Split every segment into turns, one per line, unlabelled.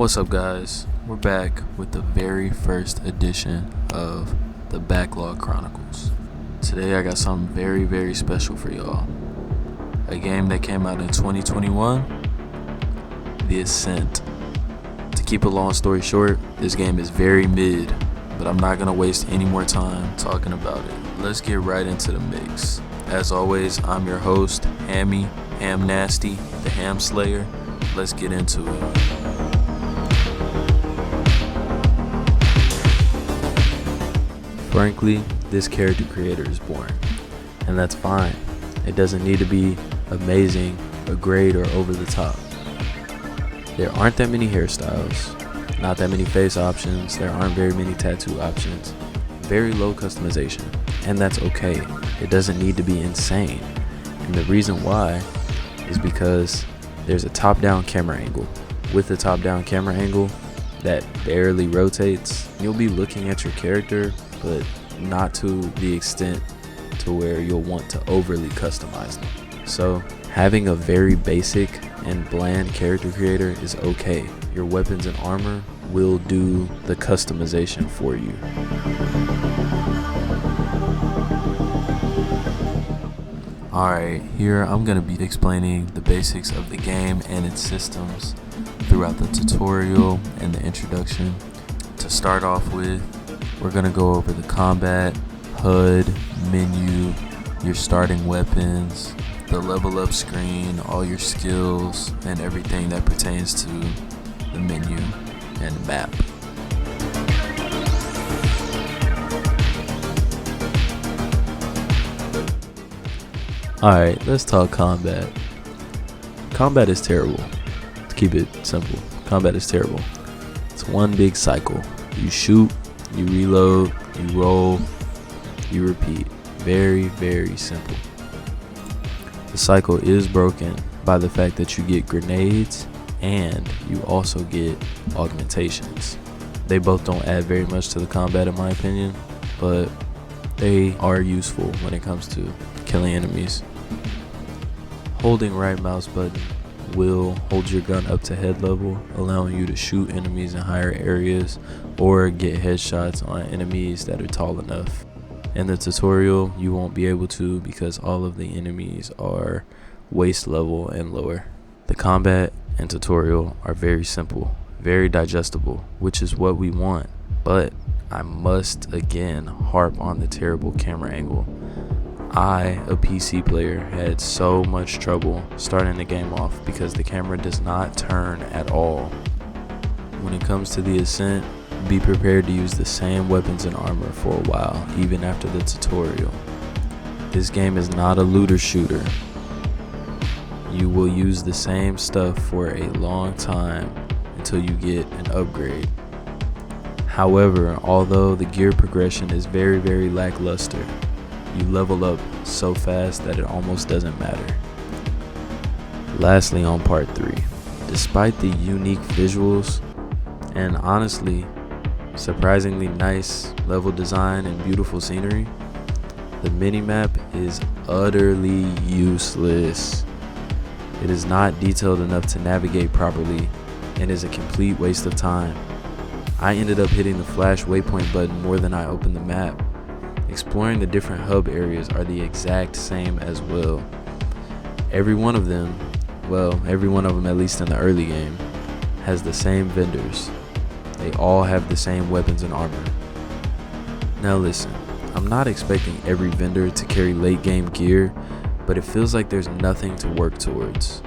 What's up, guys? We're back with the very first edition of the Backlog Chronicles. Today I got something very, very special for y'all. A game that came out in 2021, the Ascent. To keep a long story short, this game is very mid, but I'm not going to waste any more time talking about it. Let's get right into the mix. As always, I'm your host, Hammy, Ham Nasty, the Ham Slayer. Let's get into it. Frankly, this character creator is boring, and that's fine. It doesn't need to be amazing, or great, or over the top. There aren't that many hairstyles, not that many face options, there aren't very many tattoo options, very low customization, and that's okay. It doesn't need to be insane, and the reason why is because there's a top-down camera angle. With the top-down camera angle that barely rotates, you'll be looking at your character, but not to the extent to where you'll want to overly customize them. So having a very basic and bland character creator is okay. Your weapons and armor will do the customization for you. Alright, here I'm going to be explaining the basics of the game and its systems throughout the tutorial and the introduction. To start off with, we're going to go over the combat, HUD, menu, your starting weapons, the level up screen, all your skills, and everything that pertains to the menu and the map. Alright, let's talk combat. Combat is terrible. To keep it simple, combat is terrible. It's one big cycle. You shoot, you reload, you roll, you repeat. Very, very simple. The cycle is broken by the fact that you get grenades and you also get augmentations. They both don't add very much to the combat in my opinion, but they are useful when it comes to killing enemies. Holding right mouse button will hold your gun up to head level, allowing you to shoot enemies in higher areas or get headshots on enemies that are tall enough. In the tutorial, you won't be able to because all of the enemies are waist level and lower. The combat and tutorial are very simple, very digestible, which is what we want, but I must again harp on the terrible camera angle. I, a PC player, had so much trouble starting the game off because the camera does not turn at all. When it comes to the Ascent, be prepared to use the same weapons and armor for a while, even after the tutorial. This game is not a looter shooter. You will use the same stuff for a long time until you get an upgrade. However, although the gear progression is very, very lackluster, you level up so fast that it almost doesn't matter. Lastly, on part 3, despite the unique visuals and honestly surprisingly nice level design and beautiful scenery, the minimap is utterly useless. It is not detailed enough to navigate properly and is a complete waste of time. I ended up hitting the flash waypoint button more than I opened the map. Exploring the different hub areas are the exact same as well. Every one of them at least in the early game, has the same vendors. They all have the same weapons and armor. Now listen, I'm not expecting every vendor to carry late game gear, but it feels like there's nothing to work towards.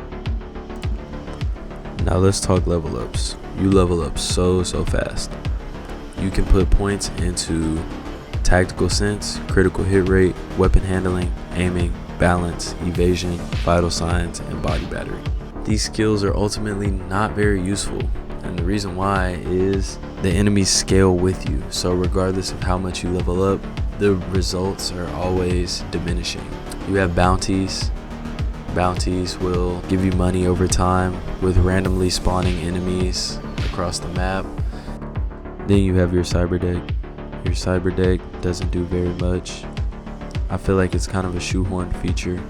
Now let's talk level ups. You level up so fast. You can put points into tactical sense, critical hit rate, weapon handling, aiming, balance, evasion, vital signs, and body battery. These skills are ultimately not very useful, and the reason why is the enemies scale with you, so regardless of how much you level up, the results are always diminishing. You have bounties. Bounties will give you money over time with randomly spawning enemies across the map. Then you have your cyber deck. Your cyber deck doesn't do very much. I feel like it's kind of a shoehorned feature.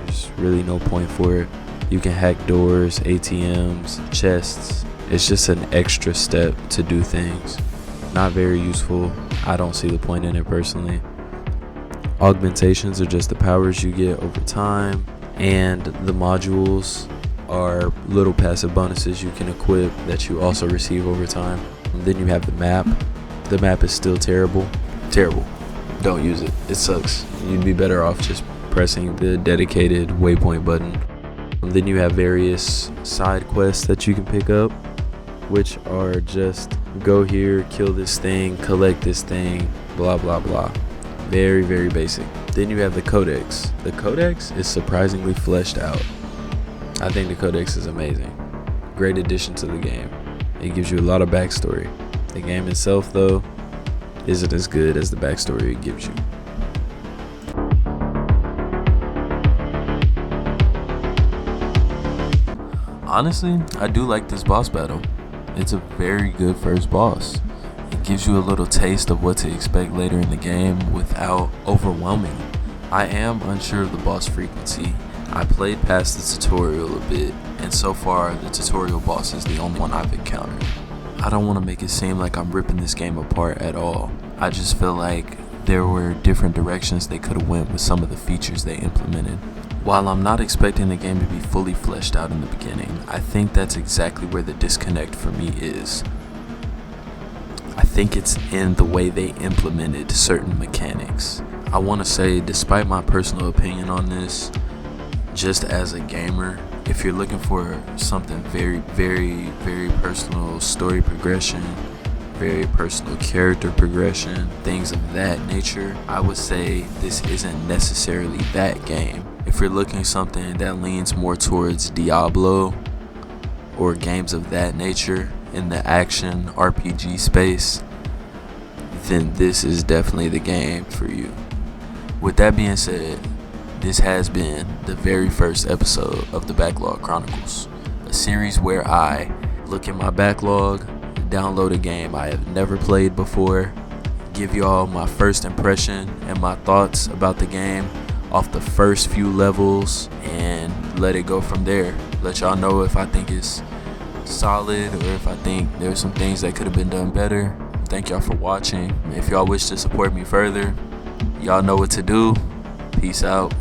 There's really no point for it. You can hack doors, ATMs, chests, It's just an extra step to do things. Not very useful. I don't see the point in it personally. Augmentations are just the powers you get over time, and the modules are little passive bonuses you can equip that you also receive over time. And then you have the map. The map is still terrible. Don't use it. It sucks. You'd be better off just pressing the dedicated waypoint button. And then you have various side quests that you can pick up, which are just go here, kill this thing, collect this thing, blah blah blah. Very, very basic. Then you have the codex. The codex is surprisingly fleshed out. I think the codex is amazing. Great addition to the game. It gives you a lot of backstory. The game itself, though, isn't as good as the backstory it gives you. Honestly, I do like this boss battle. It's a very good first boss. It gives you a little taste of what to expect later in the game without overwhelming. I am unsure of the boss frequency. I played past the tutorial a bit, and so far the tutorial boss is the only one I've encountered. I don't want to make it seem like I'm ripping this game apart at all. I just feel like there were different directions they could have went with some of the features they implemented. While I'm not expecting the game to be fully fleshed out in the beginning, I think that's exactly where the disconnect for me is. I think it's in the way they implemented certain mechanics. I want to say, despite my personal opinion on this, just as a gamer, if you're looking for something very, very, very personal story progression, very personal character progression, things of that nature, I would say this isn't necessarily that game. If you're looking something that leans more towards Diablo or games of that nature in the action RPG space, then this is definitely the game for you. With that being said, this has been the very first episode of the Backlog Chronicles, a series where I look at my backlog, download a game I have never played before, give y'all my first impression and my thoughts about the game off the first few levels, and let it go from there. Let y'all know if I think it's solid or if I think there's some things that could have been done better. Thank y'all for watching. If y'all wish to support me further, y'all know what to do. Peace out.